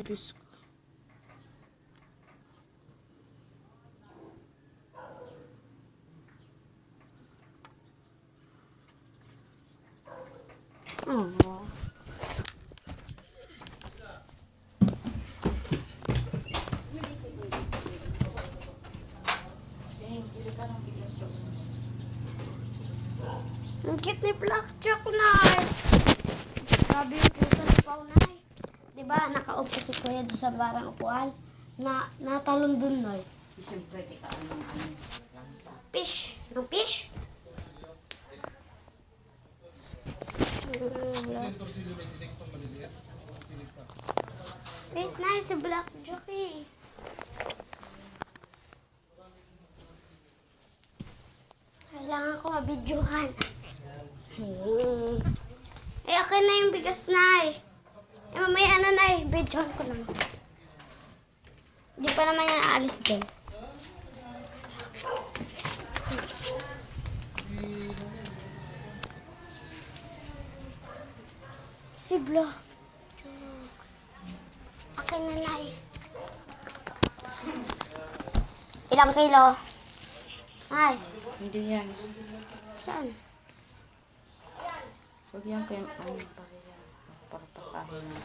Diyos ko. Oh. Ang cute ni Blackjack, Nay. Grabe yung puso ni Pao, Nay. Diba, naka-up si Kuya sa barang upuan. Natalon dun, Nay. Siyempre, di ka ano lansa. Fish. Anong fish? Wait, Nay, si Blackjack eh. Kailangan ko mabidyohan. Eh, okay na yung bigas, Nay. Eh, mamaya na, Nay. Bidyohan ko lang. Hindi pa naman yan aalis din. Si Black. Okay na, Nay. Ilang kilo? Ay, Hindi yan. saan? Huwag yan kayo, ano pa rin yan. Para pasahin na.